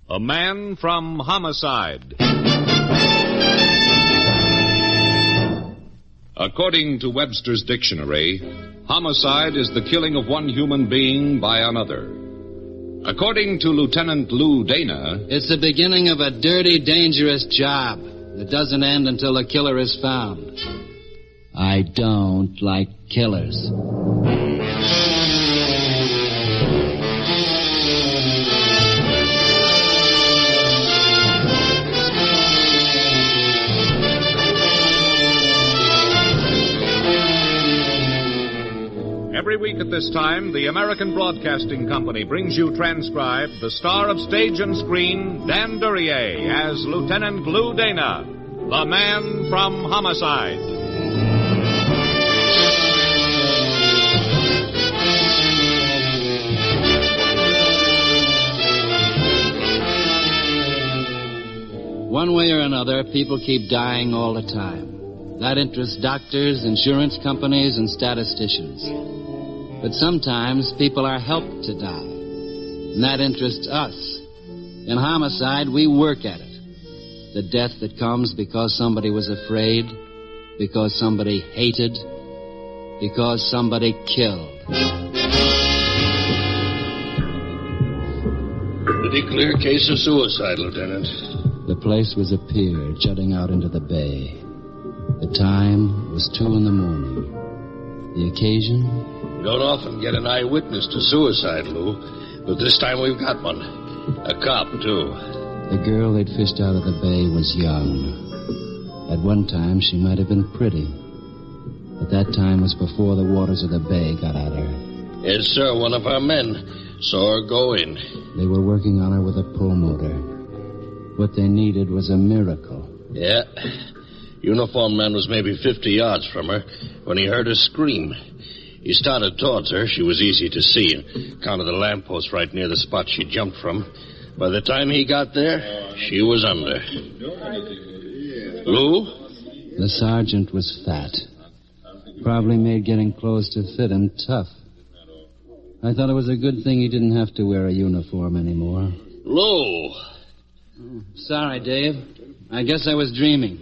A man from Homicide. According to Webster's dictionary, homicide is the killing of one human being by another. According to Lieutenant Lou Dana, it's the beginning of a dirty, dangerous job that doesn't end until the killer is found. I don't like killers. Every week at this time, the American Broadcasting Company brings you transcribed the star of stage and screen, Dan Duryea, as Lieutenant Lou Dana, the man from Homicide. One way or another, people keep dying all the time. That interests doctors, insurance companies, and statisticians. But sometimes people are helped to die, and that interests us. In Homicide, we work at it. The death that comes because somebody was afraid, because somebody hated, because somebody killed. Pretty clear case of suicide, Lieutenant. The place was a pier jutting out into the bay. The time was 2 a.m. The occasion? You don't often get an eyewitness to suicide, Lou, but this time we've got one. A cop, too. The girl they'd fished out of the bay was young. At one time, she might have been pretty. But that time was before the waters of the bay got at her. Yes, sir, one of our men saw her go in. They were working on her with a pull motor. What they needed was a miracle. Yeah. Uniformed man was maybe 50 yards from her when he heard her scream. He started towards her. She was easy to see, and counted the lamppost right near the spot she jumped from. By the time he got there, she was under. Lou? The sergeant was fat. Probably made getting clothes to fit him tough. I thought it was a good thing he didn't have to wear a uniform anymore. Lou! Sorry, Dave. I guess I was dreaming.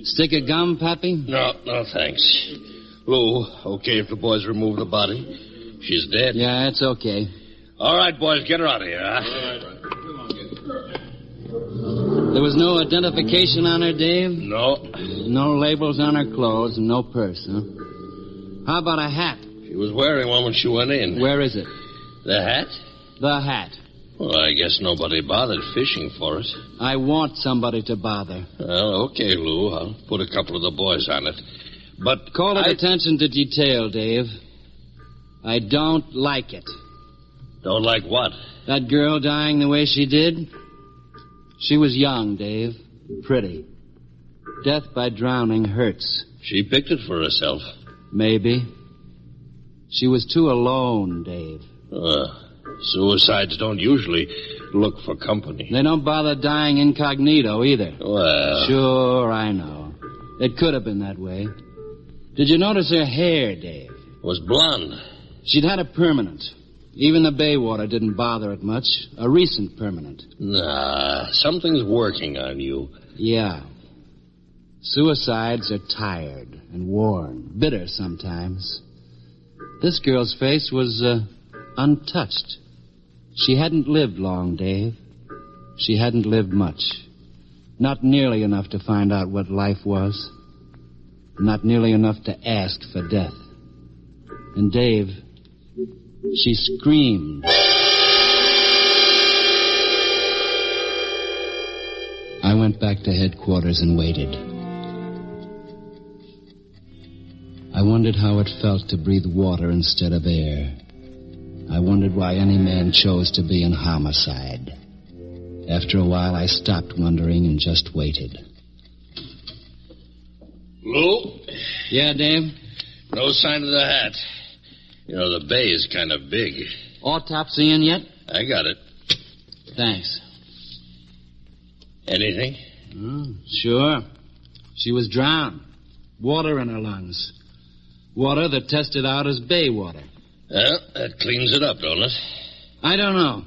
Stick of gum, Pappy? No, thanks. Lou, okay if the boys remove the body? She's dead? Yeah, it's okay. All right, boys, get her out of here, huh? There was no identification on her, Dave? No. No labels on her clothes and no purse, huh? How about a hat? She was wearing one when she went in. Where is it? The hat? The hat. Well, I guess nobody bothered fishing for it. I want somebody to bother. Well, okay, Lou. I'll put a couple of the boys on it. But call it attention to detail, Dave. I don't like it. Don't like what? That girl dying the way she did. She was young, Dave. Pretty. Death by drowning hurts. She picked it for herself. Maybe. She was too alone, Dave. Suicides don't usually look for company. They don't bother dying incognito either. Well... Sure, I know. It could have been that way. Did you notice her hair, Dave? It was blonde. She'd had a permanent. Even the bay water didn't bother it much. A recent permanent. Nah, something's working on you. Yeah. Suicides are tired and worn, bitter sometimes. This girl's face was untouched. She hadn't lived long, Dave. She hadn't lived much. Not nearly enough to find out what life was. Not nearly enough to ask for death. And Dave, she screamed. I went back to headquarters and waited. I wondered how it felt to breathe water instead of air. I wondered why any man chose to be in Homicide. After a while, I stopped wondering and just waited. Lou? Yeah, Dave? No sign of the hat. You know, the bay is kind of big. Autopsy in yet? I got it. Thanks. Anything? Sure. She was drowned. Water in her lungs. Water that tested out as bay water. Well, that cleans it up, don't it? I don't know.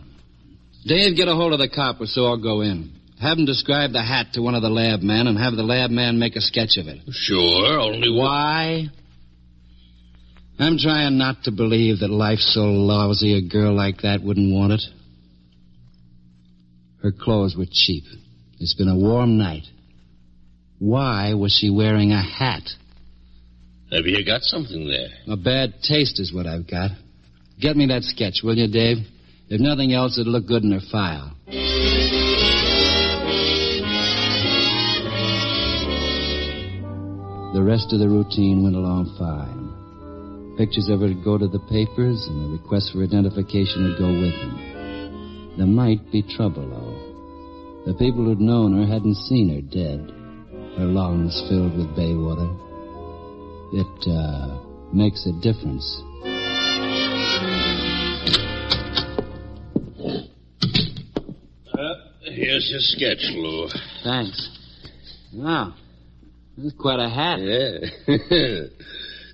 Dave, get a hold of the copper so I'll go in. Have him describe the hat to one of the lab men and have the lab man make a sketch of it. Sure, only Why? I'm trying not to believe that life's so lousy a girl like that wouldn't want it. Her clothes were cheap. It's been a warm night. Why was she wearing a hat? Have you got something there? A bad taste is what I've got. Get me that sketch, will you, Dave? If nothing else, it'll look good in her file. The rest of the routine went along fine. Pictures of her would go to the papers, and the request for identification would go with them. There might be trouble, though. The people who'd known her hadn't seen her dead, her lungs filled with bay water. It makes a difference. Here's your sketch, Lou. Thanks. Wow. This is quite a hat. Yeah.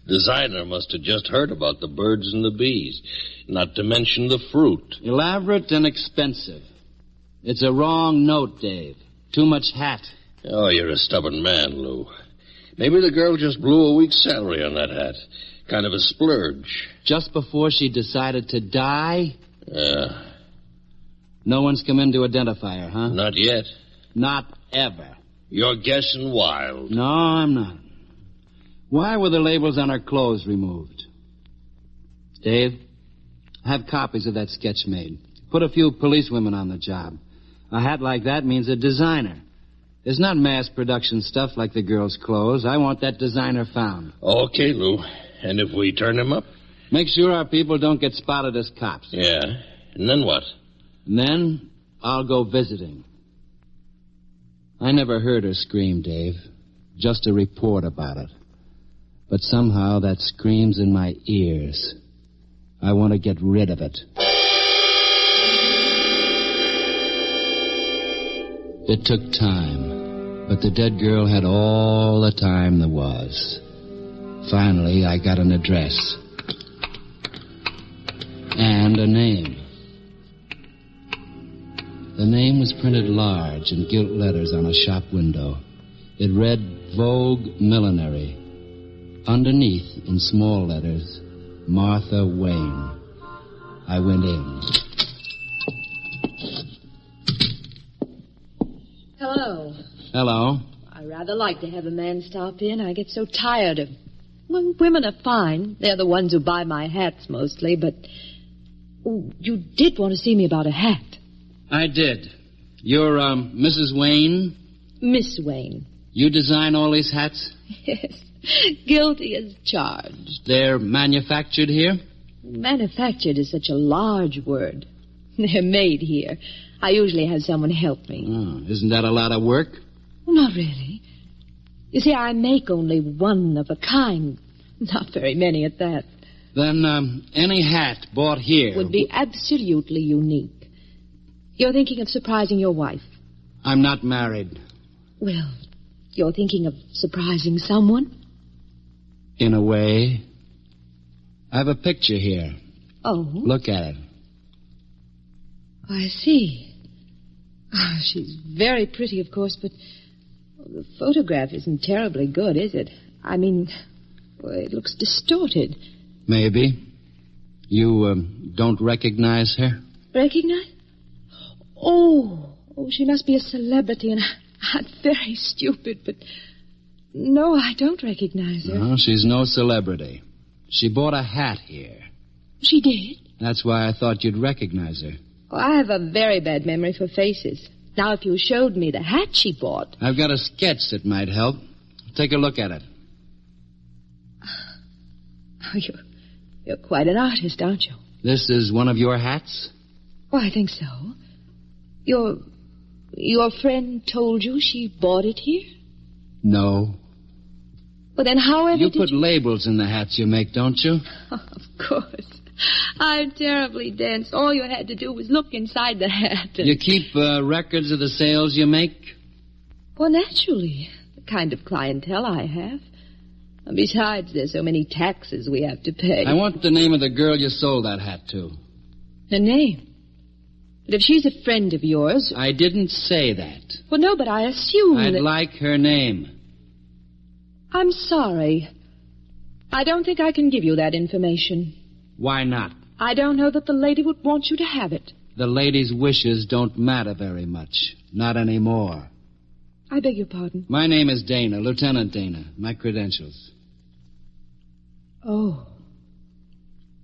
Designer must have just heard about the birds and the bees, not to mention the fruit. Elaborate and expensive. It's a wrong note, Dave. Too much hat. Oh, you're a stubborn man, Lou. Maybe the girl just blew a week's salary on that hat. Kind of a splurge. Just before she decided to die? Yeah. No one's come in to identify her, huh? Not yet. Not ever. You're guessing wild. No, I'm not. Why were the labels on her clothes removed? Dave, have copies of that sketch made. Put a few policewomen on the job. A hat like that means a designer. It's not mass production stuff like the girl's clothes. I want that designer found. Okay, Lou. And if we turn him up? Make sure our people don't get spotted as cops. Yeah. And then what? And then I'll go visiting. I never heard her scream, Dave. Just a report about it. But somehow that screams in my ears. I want to get rid of it. It took time, but the dead girl had all the time there was. Finally, I got an address. And a name. The name was printed large in gilt letters on a shop window. It read Vogue Millinery. Underneath, in small letters, Martha Wayne. I went in. Hello. Hello. I rather like to have a man stop in. I get so tired of... Well, women are fine. They're the ones who buy my hats mostly, but... Oh, you did want to see me about a hat. I did. You're, Mrs. Wayne? Miss Wayne. You design all these hats? Yes. Guilty as charged. They're manufactured here? Manufactured is such a large word. They're made here. I usually have someone help me. Oh, isn't that a lot of work? Well, not really. You see, I make only one of a kind. Not very many at that. Then, any hat bought here... would be absolutely unique. You're thinking of surprising your wife. I'm not married. Well, you're thinking of surprising someone? In a way. I have a picture here. Oh? Look at it. I see. Oh, she's very pretty, of course, but the photograph isn't terribly good, is it? I mean, well, it looks distorted. Maybe. You, don't recognize her? Recognize? Oh, she must be a celebrity, and I'm very stupid, but... No, I don't recognize her. No, she's no celebrity. She bought a hat here. She did? That's why I thought you'd recognize her. Oh, I have a very bad memory for faces. Now, if you showed me the hat she bought... I've got a sketch that might help. Take a look at it. Oh, you're quite an artist, aren't you? This is one of your hats? Oh, I think so. Your friend told you she bought it here? No. Well, then however you put labels in the hats you make, don't you? Oh, of course. I'm terribly dense. All you had to do was look inside the hat. You keep records of the sales you make? Well, naturally. The kind of clientele I have. And besides, there's so many taxes we have to pay. I want the name of the girl you sold that hat to. The name? But if she's a friend of yours... I didn't say that. Well, no, but I assume I'd that... like her name. I'm sorry. I don't think I can give you that information. Why not? I don't know that the lady would want you to have it. The lady's wishes don't matter very much. Not anymore. I beg your pardon? My name is Dana, Lieutenant Dana. My credentials. Oh.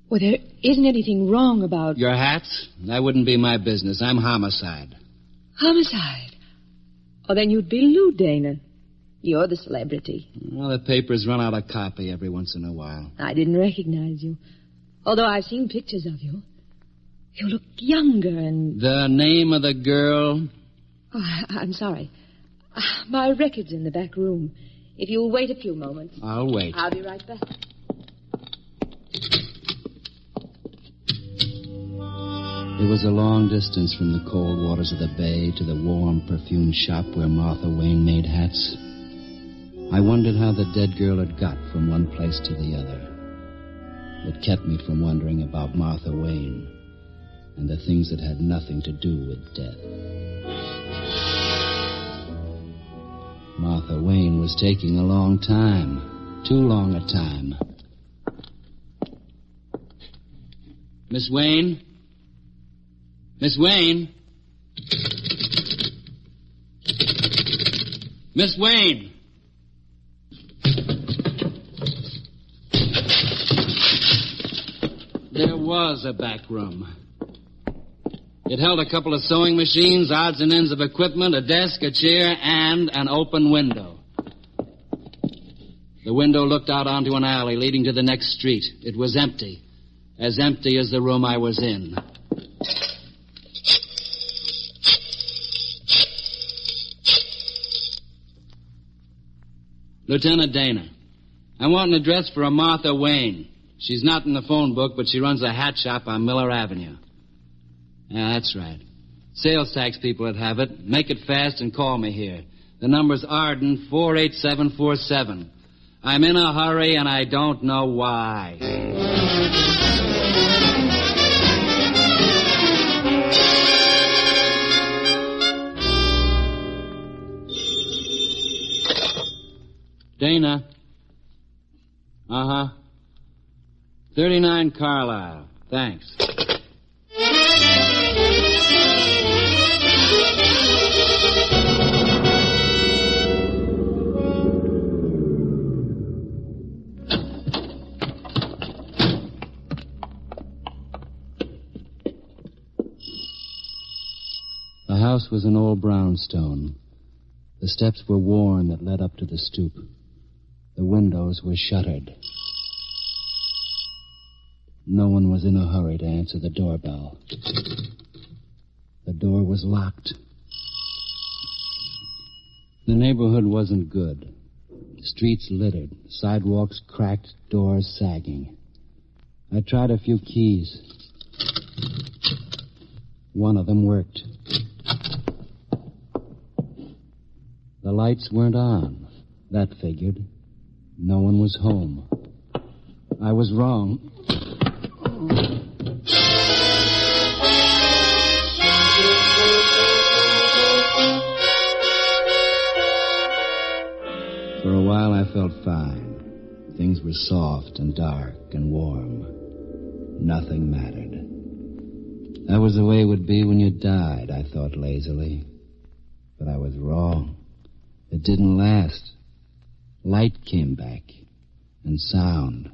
Well, there isn't anything wrong about... Your hats? That wouldn't be my business. I'm Homicide. Homicide? Oh, then you'd be Lou Dana. You're the celebrity. Well, the papers run out of copy every once in a while. I didn't recognize you. Although I've seen pictures of you. You look younger and... The name of the girl? Oh, I'm sorry. My record's in the back room. If you'll wait a few moments. I'll wait. I'll be right back. It was a long distance from the cold waters of the bay to the warm, perfumed shop where Martha Wayne made hats. I wondered how the dead girl had got from one place to the other. It kept me from wondering about Martha Wayne and the things that had nothing to do with death. Martha Wayne was taking a long time. Too long a time. Miss Wayne? Miss Wayne? Miss Wayne! There was a back room. It held a couple of sewing machines, odds and ends of equipment, a desk, a chair, and an open window. The window looked out onto an alley leading to the next street. It was empty. As empty as the room I was in. Lieutenant Dana, I want an address for a Martha Wayne. She's not in the phone book, but she runs a hat shop on Miller Avenue. Yeah, that's right. Sales tax people that have it. Make it fast and call me here. The number's Arden 48747. I'm in a hurry and I don't know why. Dana. 39 Carlisle. Thanks. The house was an old brownstone. The steps were worn that led up to the stoop. The windows were shuttered. No one was in a hurry to answer the doorbell. The door was locked. The neighborhood wasn't good. Streets littered, sidewalks cracked, doors sagging. I tried a few keys. One of them worked. The lights weren't on. That figured. No one was home. I was wrong. For a while I felt fine. Things were soft and dark and warm. Nothing mattered. That was the way it would be when you died, I thought lazily. But I was wrong. It didn't last. Light came back, and sound,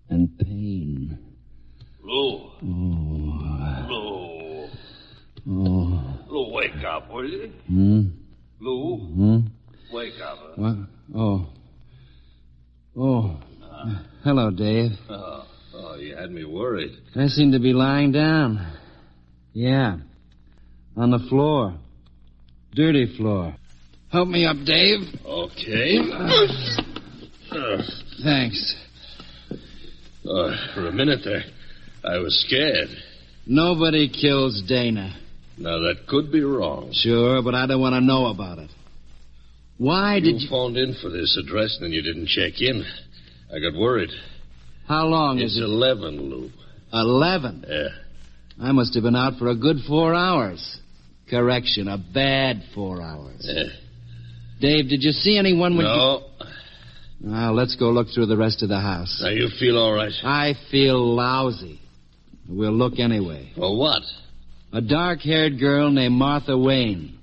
and pain. Lou. Oh. Lou. Oh. Lou, wake up, will you? Lou? Wake up. What? Oh. Hello, Dave. Oh, you had me worried. I seem to be lying down. Yeah. On the floor. Dirty floor. Help me up, Dave. Okay. Thanks. For a minute there, I was scared. Nobody kills Dana. Now, that could be wrong. Sure, but I don't want to know about it. Why did you... phoned in for this address and then you didn't check in. I got worried. How long is it? It's 11, Lou. 11? Yeah. I must have been out for a good 4 hours. Correction, a bad 4 hours. Dave, did you see anyone when No. Now, let's go look through the rest of the house. Now, you feel all right? I feel lousy. We'll look anyway. For what? A dark-haired girl named Martha Wayne.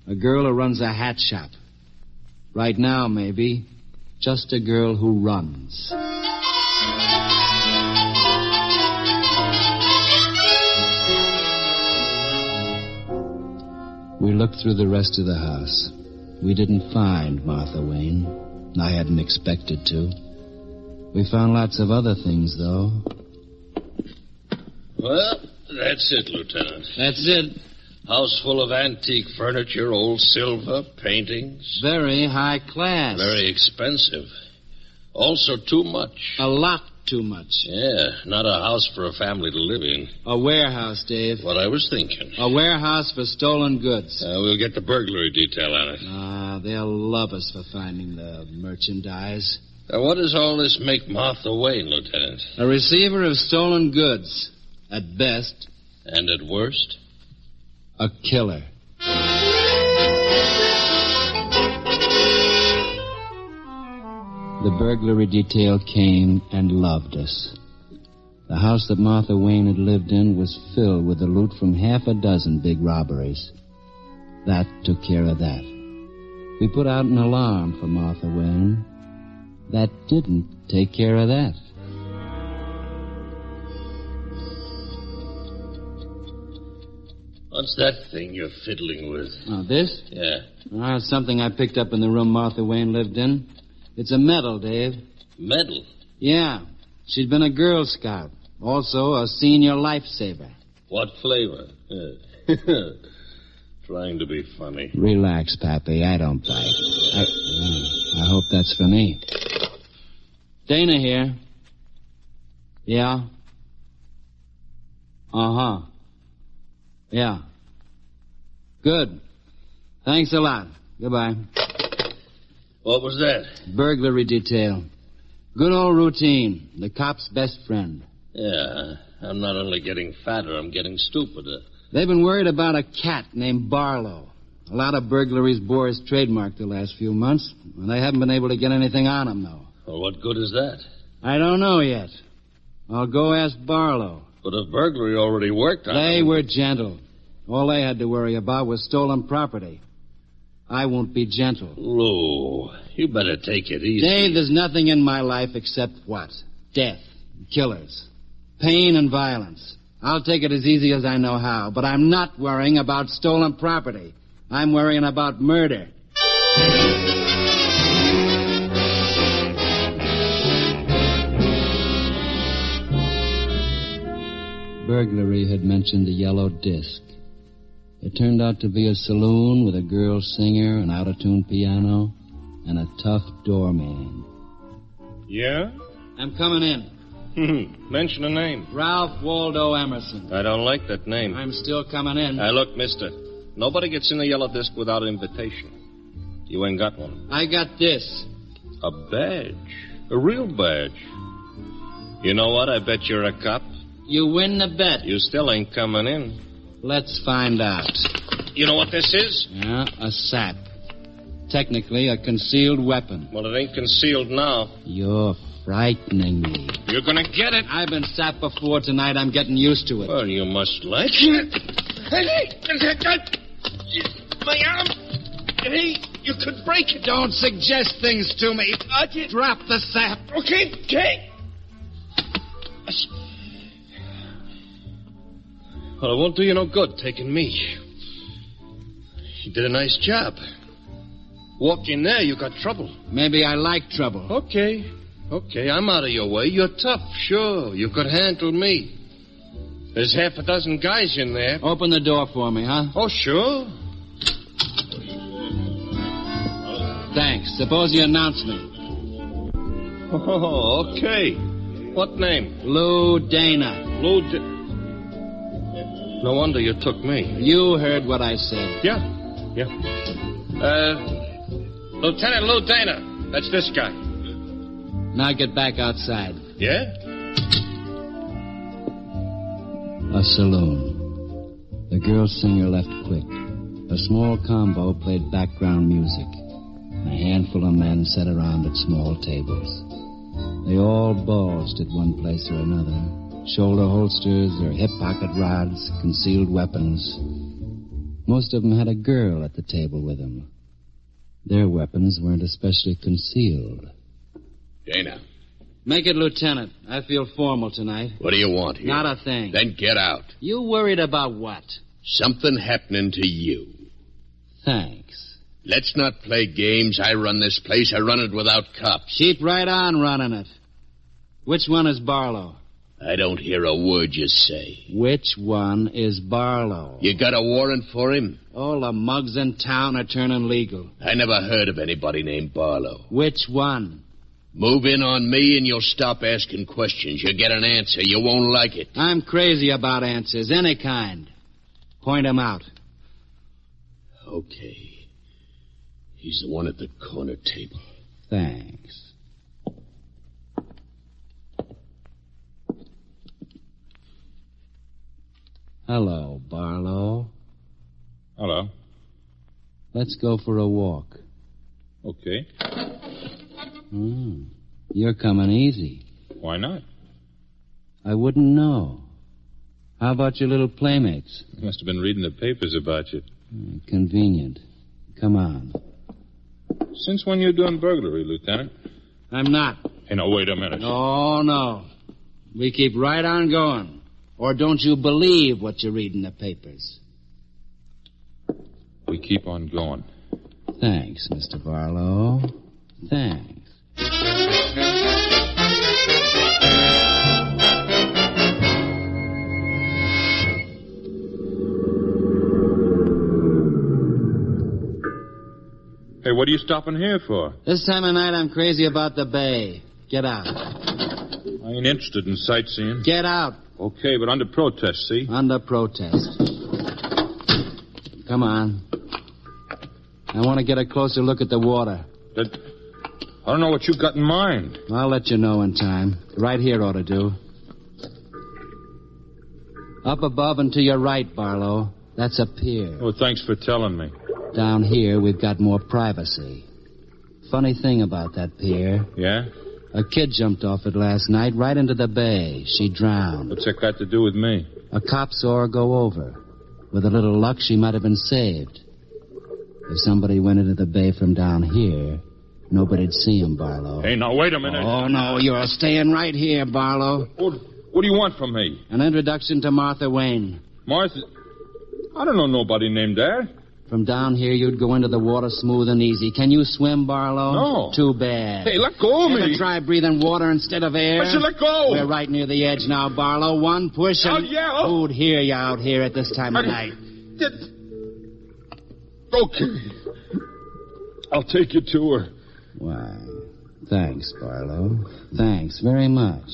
A girl who runs a hat shop. Right now, maybe, just a girl who runs. We looked through the rest of the house. We didn't find Martha Wayne. I hadn't expected to. We found lots of other things, though. Well, that's it, Lieutenant. That's it. House full of antique furniture, old silver, paintings. Very high class. Very expensive. Also too much. A lot too much. Yeah, not a house for a family to live in. A warehouse, Dave. What I was thinking. A warehouse for stolen goods. We'll get the burglary detail on it. They'll love us for finding the merchandise. Now, what does all this make Martha Wayne, Lieutenant? A receiver of stolen goods, at best. And at worst? A killer. The burglary detail came and loved us. The house that Martha Wayne had lived in was filled with the loot from half a dozen big robberies. That took care of that. We put out an alarm for Martha Wayne. That didn't take care of that. What's that thing you're fiddling with? Oh, this? Yeah. It's something I picked up in the room Martha Wayne lived in. It's a medal, Dave. Medal? Yeah. She'd been a Girl Scout. Also a senior lifesaver. What flavor? Trying to be funny. Relax, Pappy. I don't bite. I hope that's for me. Dana here. Yeah? Uh-huh. Yeah. Good. Thanks a lot. Goodbye. What was that? Burglary detail. Good old routine. The cop's best friend. Yeah. I'm not only getting fatter, I'm getting stupider. They've been worried about a cat named Barlow. A lot of burglaries bore his trademark the last few months. And they haven't been able to get anything on him, though. Well, what good is that? I don't know yet. I'll go ask Barlow. But if burglary already worked on They him... were gentle. All they had to worry about was stolen property. I won't be gentle. Lou, you better take it easy. Dave, there's nothing in my life except what? Death, killers, pain and violence. I'll take it as easy as I know how, but I'm not worrying about stolen property. I'm worrying about murder. Burglary had mentioned the yellow disc. It turned out to be a saloon with a girl singer, an out-of-tune piano, and a tough doorman. Yeah? I'm coming in. Mention a name. Ralph Waldo Emerson. I don't like that name. I'm still coming in. Look, mister. Nobody gets in the yellow disc without an invitation. You ain't got one. I got this. A badge. A real badge. You know what? I bet you're a cop. You win the bet. You still ain't coming in. Let's find out. You know what this is? Yeah, a sap. Technically, a concealed weapon. Well, it ain't concealed now. You're frightening me. You're gonna get it. I've been sapped before tonight. I'm getting used to it. Well, you must like it. Hey, my arm. Hey, you could break it. Don't suggest things to me. Drop the sap. Okay. Well, it won't do you no good taking me. You did a nice job. Walk in there, you got trouble. Maybe I like trouble. Okay, I'm out of your way. You're tough, sure. You could handle me. There's half a dozen guys in there. Open the door for me, huh? Oh, sure. Thanks. Suppose you announce me. Oh, okay. What name? Lou Dana. No wonder you took me. You heard what I said. Yeah. Lieutenant Lou Dana. That's this guy. Now get back outside. Yeah? A saloon. The girl singer left quick. A small combo played background music. A handful of men sat around at small tables. They all bulged at one place or another. Shoulder holsters, their hip pocket rods, concealed weapons. Most of them had a girl at the table with them. Their weapons weren't especially concealed. Dana. Make it lieutenant. I feel formal tonight. What do you want here? Not a thing. Then get out. You worried about what? Something happening to you. Thanks. Let's not play games. I run this place. I run it without cops. Keep right on running it. Which one is Barlow? I don't hear a word you say. Which one is Barlow? You got a warrant for him? All the mugs in town are turning legal. I never heard of anybody named Barlow. Which one? Move in on me and you'll stop asking questions. You'll get an answer. You won't like it. I'm crazy about answers, any kind. Point him out. Okay. He's the one at the corner table. Thanks. Hello, Barlow. Hello. Let's go for a walk. Okay. You're coming easy. Why not? I wouldn't know. How about your little playmates? You must have been reading the papers about you. Convenient. Come on. Since when you doing burglary, Lieutenant? I'm not. Hey, now, wait a minute. Oh, no. We keep right on going. Or don't you believe what you read in the papers? We keep on going. Thanks, Mr. Barlow. Thanks. Hey, what are you stopping here for? This time of night, I'm crazy about the bay. Get out. I ain't interested in sightseeing. Get out. Okay, but under protest, see? Under protest. Come on. I want to get a closer look at the water. I don't know what you got in mind. I'll let you know in time. Right here ought to do. Up above and to your right, Barlow. That's a pier. Oh, thanks for telling me. Down here, we've got more privacy. Funny thing about that pier. Yeah? A kid jumped off it last night right into the bay. She drowned. What's that got to do with me? A cop saw her go over. With a little luck, she might have been saved. If somebody went into the bay from down here, nobody'd see him, Barlow. Hey, now, wait a minute. Oh, no, you're staying right here, Barlow. What do you want from me? An introduction to Martha Wayne. Martha? I don't know nobody named that. From down here, you'd go into the water smooth and easy. Can you swim, Barlow? No. Too bad. Hey, let go of me. Ever try breathing water instead of air? I said let go. We're right near the edge now, Barlow. One push and... Oh, yeah. Who'd hear you out here at this time of night? Okay. I'll take you to her. Why, thanks, Barlow. Thanks very much.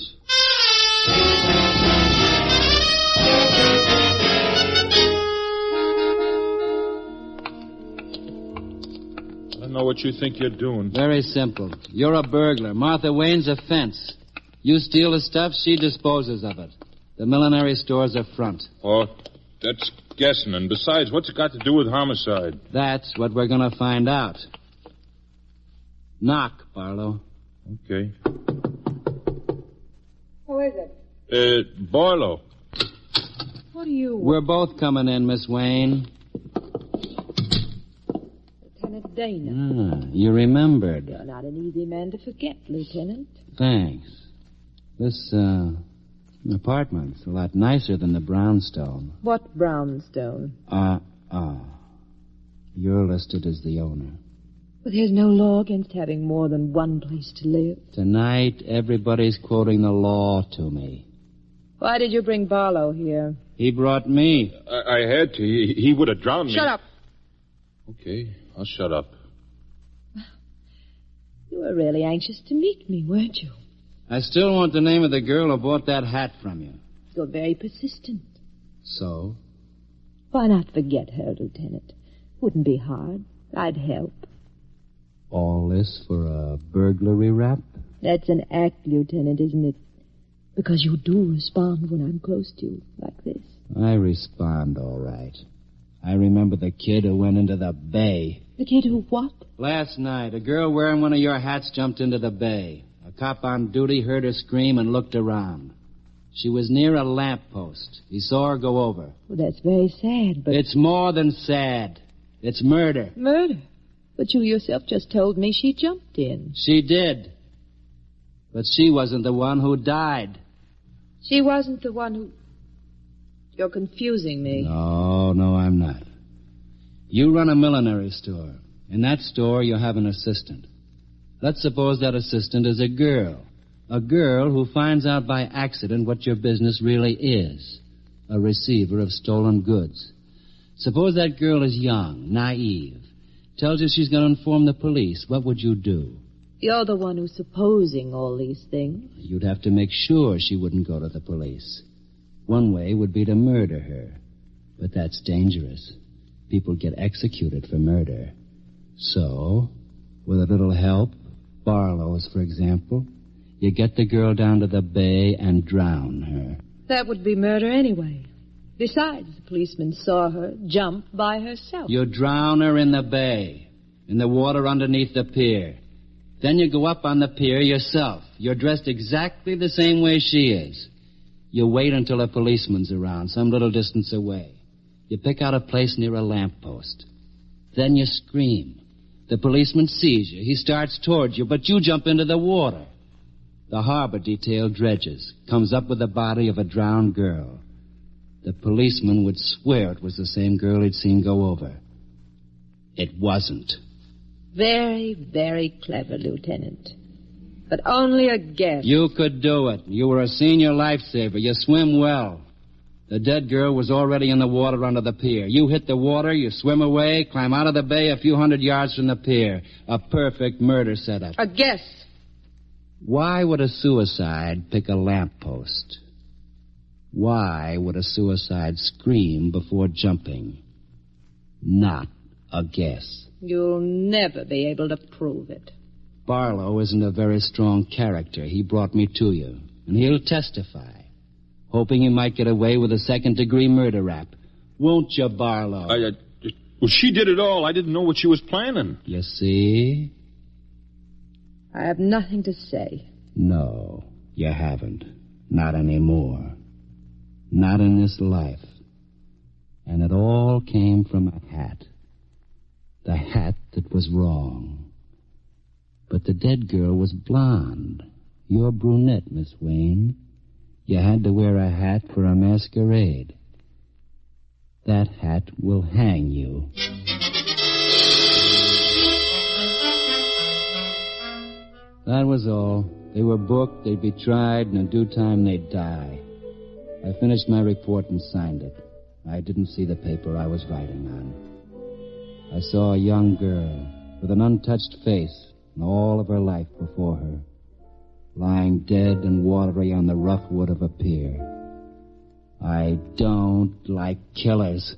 I don't know what you think you're doing. Very simple. You're a burglar. Martha Wayne's a fence. You steal the stuff, she disposes of it. The millinery store's a front. Oh, that's guessing. And besides, what's it got to do with homicide? That's what we're going to find out. Knock, Barlow. Okay. Who is it? Barlow. What do you... We're both coming in, Miss Wayne. Lieutenant Dana. You remembered. You're not an easy man to forget, Lieutenant. Thanks. This, apartment's a lot nicer than the brownstone. What brownstone? You're listed as the owner. But there's no law against having more than one place to live. Tonight, everybody's quoting the law to me. Why did you bring Barlow here? He brought me. I had to. He would have drowned me. Shut up. Okay, I'll shut up. You were really anxious to meet me, weren't you? I still want the name of the girl who bought that hat from you. You're very persistent. So? Why not forget her, Lieutenant? Wouldn't be hard. I'd help. All this for a burglary rap? That's an act, Lieutenant, isn't it? Because you do respond when I'm close to you, like this. I respond all right. I remember the kid who went into the bay. The kid who what? Last night, a girl wearing one of your hats jumped into the bay. A cop on duty heard her scream and looked around. She was near a lamppost. He saw her go over. Well, that's very sad, but... It's more than sad. It's murder. Murder? But you yourself just told me she jumped in. She did. But she wasn't the one who died. She wasn't the one who... You're confusing me. No, I'm not. You run a millinery store. In that store, you have an assistant. Let's suppose that assistant is a girl. A girl who finds out by accident what your business really is. A receiver of stolen goods. Suppose that girl is young, naive. Tells you she's going to inform the police. What would you do? You're the one who's supposing all these things. You'd have to make sure she wouldn't go to the police. One way would be to murder her. But that's dangerous. People get executed for murder. So, with a little help, Barlow's, for example, you get the girl down to the bay and drown her. That would be murder anyway. Besides, the policeman saw her jump by herself. You drown her in the bay, in the water underneath the pier. Then you go up on the pier yourself. You're dressed exactly the same way she is. You wait until a policeman's around, some little distance away. You pick out a place near a lamppost. Then you scream. The policeman sees you. He starts towards you, but you jump into the water. The harbor detail dredges, comes up with the body of a drowned girl. The policeman would swear it was the same girl he'd seen go over. It wasn't. Very, very clever, Lieutenant. But only a guess. You could do it. You were a senior lifesaver. You swim well. The dead girl was already in the water under the pier. You hit the water, you swim away, climb out of the bay a few hundred yards from the pier. A perfect murder setup. A guess. Why would a suicide pick a lamppost? Why would a suicide scream before jumping? Not a guess. You'll never be able to prove it. Barlow isn't a very strong character. He brought me to you, and he'll testify, hoping he might get away with a second-degree murder rap. Won't you, Barlow? Well, she did it all. I didn't know what she was planning. You see? I have nothing to say. No, you haven't. Not anymore. Not in this life. And it all came from a hat. The hat that was wrong. But the dead girl was blonde. You're brunette, Miss Wayne. You had to wear a hat for a masquerade. That hat will hang you. That was all. They were booked, they'd be tried, and in due time they'd die. I finished my report and signed it. I didn't see the paper I was writing on. I saw a young girl with an untouched face and all of her life before her, lying dead and watery on the rough wood of a pier. I don't like killers.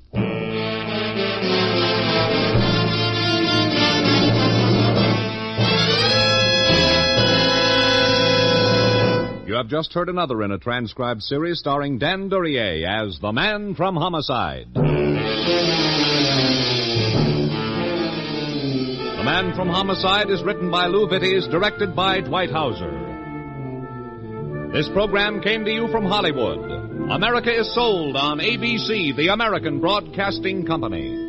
You have just heard another in a transcribed series starring Dan Duryea as the man from Homicide. The Man from Homicide is written by Louis Vittes, directed by Dwight Hauser. This program came to you from Hollywood. America is sold on ABC, the American Broadcasting Company.